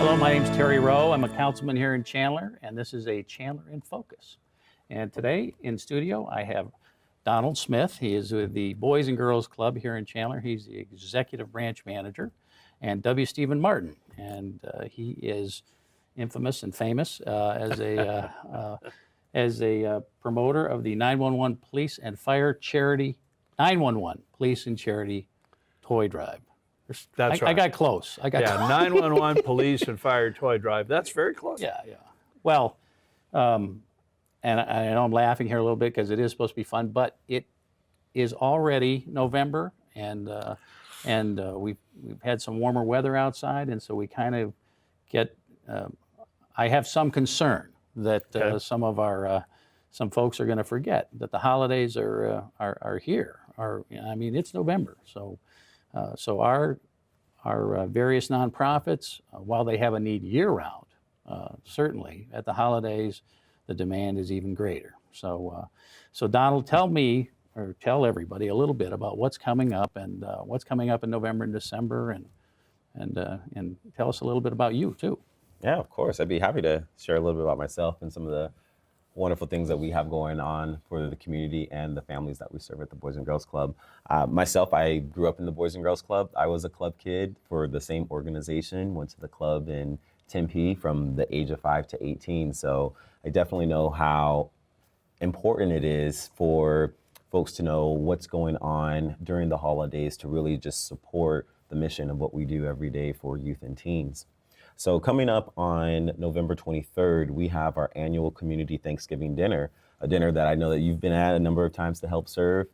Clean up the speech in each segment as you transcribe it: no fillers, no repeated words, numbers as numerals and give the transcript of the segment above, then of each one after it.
Hello, my name's Terry Rowe. I'm a councilman here in Chandler, and this is a Chandler in Focus. And today in studio, I have Donald Smith. He is with the Boys and Girls Club here in Chandler. He's the executive branch manager. And W. Stephen Martin, and he is infamous and famous as a promoter of the 911 Police and Fire Charity, 911 Police and Charity Toy Drive. That's right. I got close. I got Yeah, 911 Police and Fire Toy Drive. That's very close. Yeah. Well, and I know I'm laughing here a little bit because it is supposed to be fun, but it is already November, and we've had some warmer weather outside, and so we kind of get. I have some concern that some folks are going to forget that the holidays are here. I mean, it's November, so our various nonprofits, while they have a need year-round, certainly at the holidays, the demand is even greater. So Donald, tell everybody a little bit about what's coming up and what's coming up in November and December, and tell us a little bit about you too. Yeah, of course. I'd be happy to share a little bit about myself and some of the wonderful things that we have going on for the community and the families that we serve at the Boys and Girls Club. Myself, I grew up in the Boys and Girls Club. I was a club kid for the same organization, went to the club in Tempe from the age of 5 to 18. So I definitely know how important it is for folks to know what's going on during the holidays to really just support the mission of what we do every day for youth and teens. So coming up on November 23rd, we have our annual community Thanksgiving dinner, a dinner that I know that you've been at a number of times to help serve.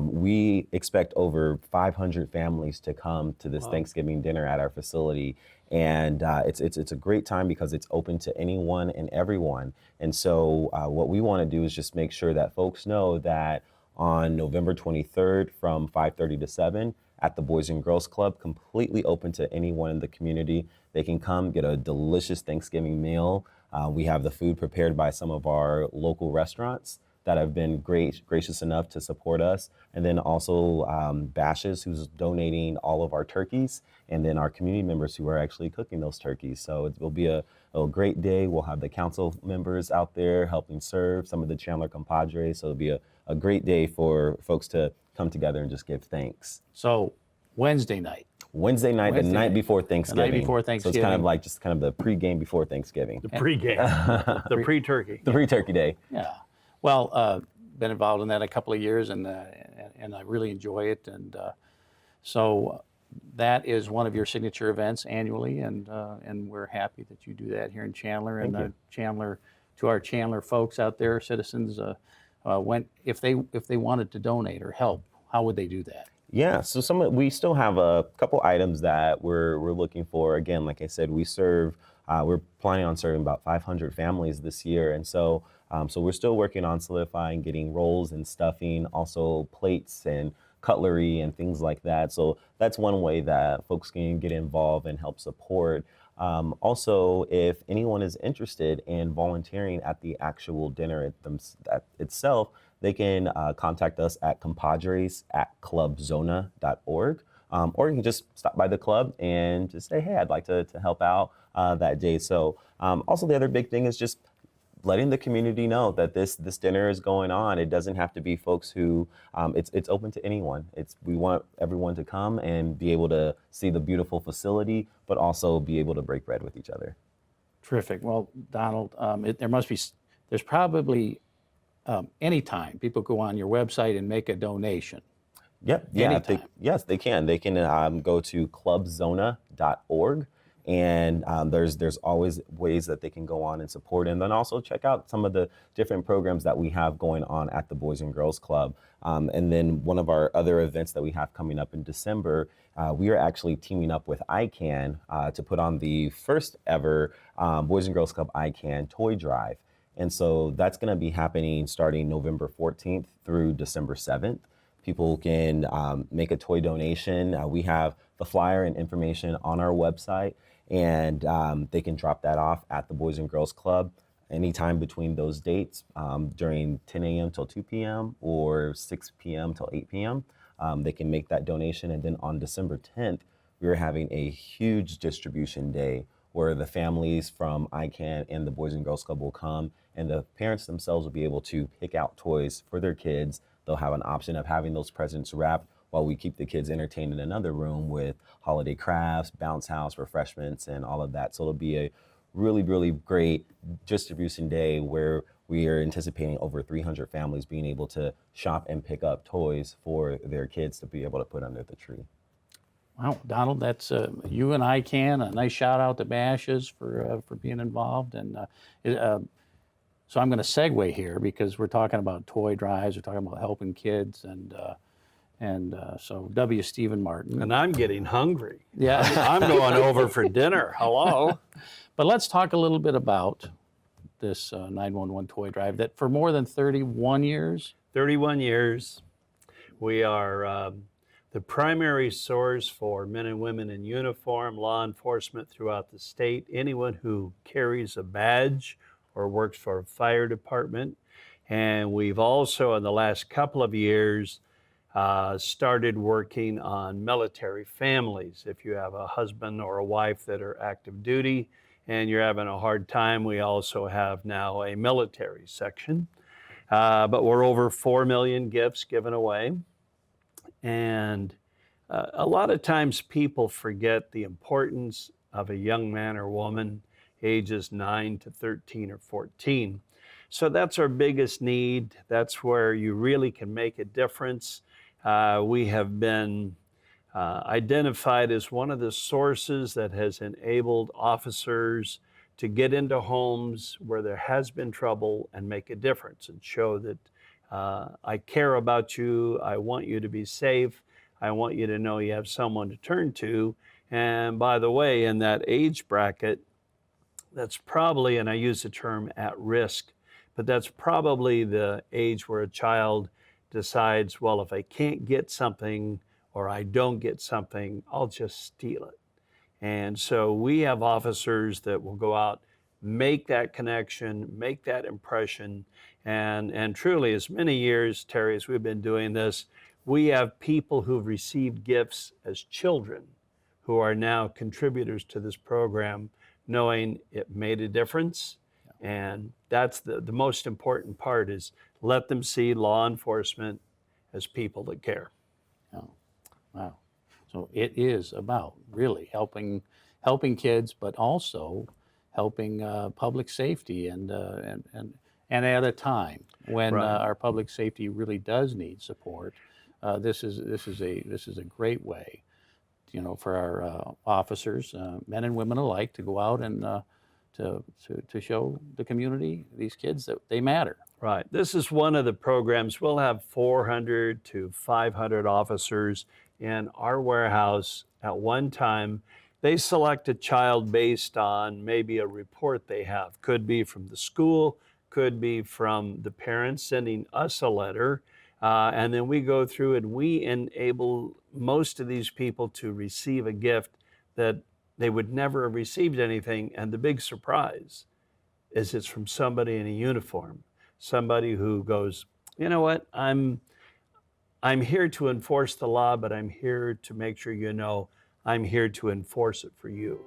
We expect over 500 families to come to this Thanksgiving dinner at our facility. And it's a great time because it's open to anyone and everyone. And so what we want to do is just make sure that folks know that on November 23rd from 5:30 to 7 at the Boys and Girls Club, completely open to anyone in the community. They can come get a delicious Thanksgiving meal. We have the food prepared by some of our local restaurants that have been gracious enough to support us. And then also Bashes, who's donating all of our turkeys, and then our community members who are actually cooking those turkeys. So it will be a great day. We'll have the council members out there helping serve, some of the Chandler Compadres. So it'll be a great day for folks to come together and just give thanks. So Wednesday night, the night before Thanksgiving. The night before Thanksgiving. So it's kind of like just kind of the pregame before Thanksgiving. The pregame, the pre-turkey. The pre-turkey day. Yeah. Well, been involved in that a couple of years, and I really enjoy it. And so that is one of your signature events annually, and we're happy that you do that here in Chandler. Thank and you. Chandler, to our Chandler folks out there, citizens, if they wanted to donate or help, how would they do that? Yeah, so we still have a couple items that we're looking for. Again, like I said, we're planning on serving about 500 families this year, and so we're still working on solidifying, getting rolls and stuffing, also plates and cutlery and things like that. So that's one way that folks can get involved and help support. Also, if anyone is interested in volunteering at the actual dinner itself, they can contact us at compadres@clubzona.org. Or you can just stop by the club and just say, hey, I'd like to help out that day. So also the other big thing is just letting the community know that this dinner is going on. It doesn't have to be folks who, it's open to anyone. We want everyone to come and be able to see the beautiful facility, but also be able to break bread with each other. Terrific. Well, Donald, there's probably any time people go on your website and make a donation. Yep. Yeah. Yes, they can. They can go to clubzona.org. And there's always ways that they can go on and support, and then also check out some of the different programs that we have going on at the Boys and Girls Club. And then one of our other events that we have coming up in December, we are actually teaming up with ICAN to put on the first ever Boys and Girls Club ICAN Toy Drive. And so that's going to be happening starting November 14th through December 7th. People can make a toy donation. We have the flyer and information on our website, and they can drop that off at the Boys and Girls Club anytime between those dates during 10 a.m. till 2 p.m. or 6 p.m. till 8 p.m. They can make that donation. And then on December 10th, we're having a huge distribution day where the families from ICAN and the Boys and Girls Club will come, and the parents themselves will be able to pick out toys for their kids. They'll have an option of having those presents wrapped while we keep the kids entertained in another room with holiday crafts, bounce house, refreshments, and all of that. So it'll be a really, really great distribution day where we are anticipating over 300 families being able to shop and pick up toys for their kids to be able to put under the tree. Wow, Donald, that's you and ICAN. A nice shout out to Bashes for being involved. And so I'm going to segue here because we're talking about toy drives. We're talking about helping kids, and so W. Stephen Martin. And I'm getting hungry. Yeah, I'm going over for dinner. Hello. but let's talk a little bit about this 911 toy drive that for more than 31 years. 31 years. We are the primary source for men and women in uniform, law enforcement throughout the state, anyone who carries a badge or works for a fire department. And we've also, in the last couple of years, started working on military families. If you have a husband or a wife that are active duty and you're having a hard time, we also have now a military section. But we're over 4 million gifts given away. And a lot of times people forget the importance of a young man or woman ages 9 to 13 or 14. So that's our biggest need. That's where you really can make a difference. We have been identified as one of the sources that has enabled officers to get into homes where there has been trouble and make a difference and show that I care about you, I want you to be safe, I want you to know you have someone to turn to. And by the way, in that age bracket, that's probably, and I use the term at risk, but that's probably the age where a child decides, well, if I can't get something or I don't get something, I'll just steal it. And so we have officers that will go out, make that connection, make that impression. And truly, as many years, Terry, as we've been doing this, we have people who've received gifts as children who are now contributors to this program, knowing it made a difference. And that's the most important part, is let them see law enforcement as people that care. Oh, wow. So it is about really helping kids, but also helping public safety, and at a time when Right. our public safety really does need support. This is a great way, for our officers, men and women alike, to go out and to show the community, these kids, that they matter. Right. This is one of the programs. We'll have 400 to 500 officers in our warehouse at one time. They select a child based on maybe a report they have. Could be from the school, could be from the parents sending us a letter. And then we go through and we enable most of these people to receive a gift that they would never have received anything. And the big surprise is it's from somebody in a uniform, somebody who goes, you know what, I'm here to enforce the law, but I'm here to make sure you know I'm here to enforce it for you.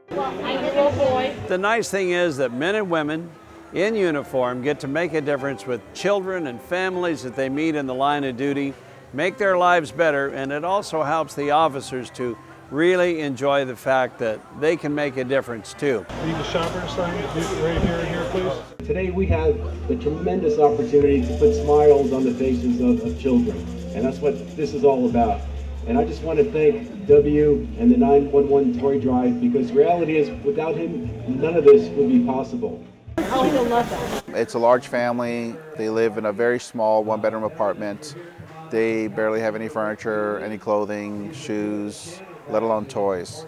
The nice thing is that men and women in uniform get to make a difference with children and families that they meet in the line of duty, make their lives better, and it also helps the officers to really enjoy the fact that they can make a difference too. Need the shopper sign right here, please. Today we have the tremendous opportunity to put smiles on the faces of children, and that's what this is all about. And I just want to thank W and the 911 Toy Drive, because the reality is, without him, none of this would be possible. It's a large family. They live in a very small one-bedroom apartment. They barely have any furniture, any clothing, shoes, let alone toys.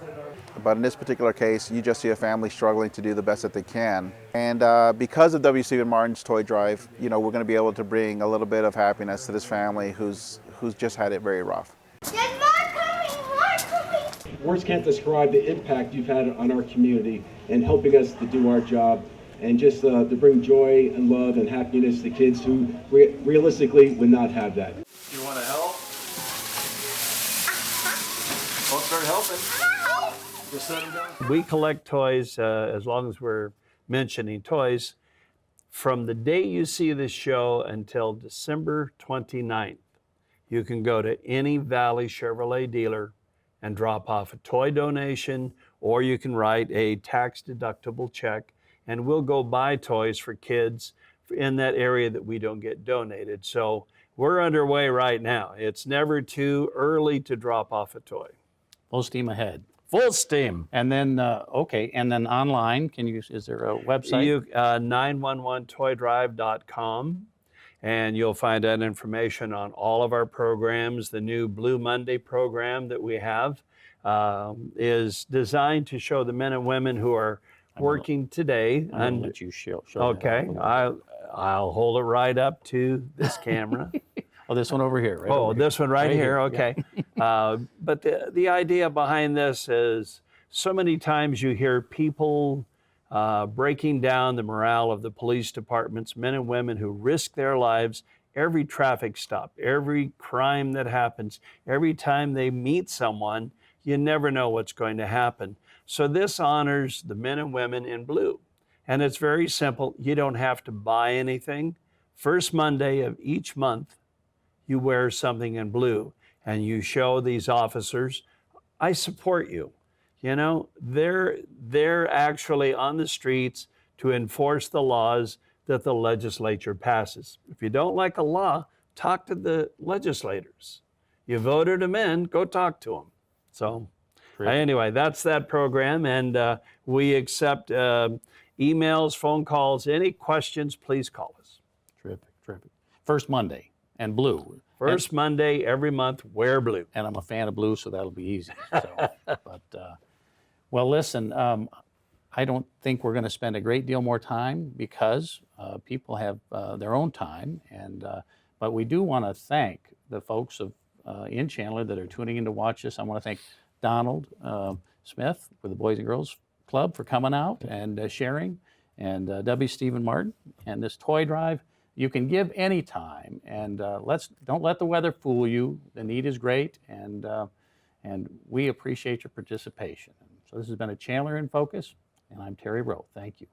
But in this particular case, you just see a family struggling to do the best that they can. And because of W. Stephen Martin's Toy Drive, we're going to be able to bring a little bit of happiness to this family who's just had it very rough. There's more coming! Words can't describe the impact you've had on our community and helping us to do our job, and just to bring joy and love and happiness to kids who realistically would not have that. You want to help? Well, start helping. We collect toys as long as we're mentioning toys from the day you see the show until December 29th. You can go to any Valley Chevrolet dealer and drop off a toy donation, or you can write a tax-deductible check, and we'll go buy toys for kids in that area that we don't get donated. So we're underway right now. It's never too early to drop off a toy. Full steam ahead. Full steam. And then, okay, and then online, is there a website? 911toydrive.com, and you'll find out information on all of our programs. The new Blue Monday program that we have is designed to show the men and women who are working today. I'm gonna let you show Okay, I'll hold it right up to this camera. Oh, this one over here, right? Oh, over this one right here, yeah. okay. But the idea behind this is so many times you hear people breaking down the morale of the police departments, men and women who risk their lives every traffic stop, every crime that happens, every time they meet someone, you never know what's going to happen. So this honors the men and women in blue. And it's very simple. You don't have to buy anything. First Monday of each month, you wear something in blue and you show these officers, I support you. You know, they're actually on the streets to enforce the laws that the legislature passes. If you don't like a law, talk to the legislators. You voted them in, go talk to them. So anyway, that's that program, and we accept emails, phone calls, any questions, please call us. Terrific, terrific. First Monday and blue. First Monday every month, wear blue. And I'm a fan of blue, so that'll be easy. So, well, listen, I don't think we're going to spend a great deal more time because people have their own time. But we do want to thank the folks in Chandler that are tuning in to watch this. I want to thank Donald Smith with the Boys and Girls Club for coming out and sharing, and W. Stephen Martin, and this toy drive. You can give any time, and don't let the weather fool you. The need is great, and we appreciate your participation. So this has been a Chandler in Focus, and I'm Terry Rowe. Thank you.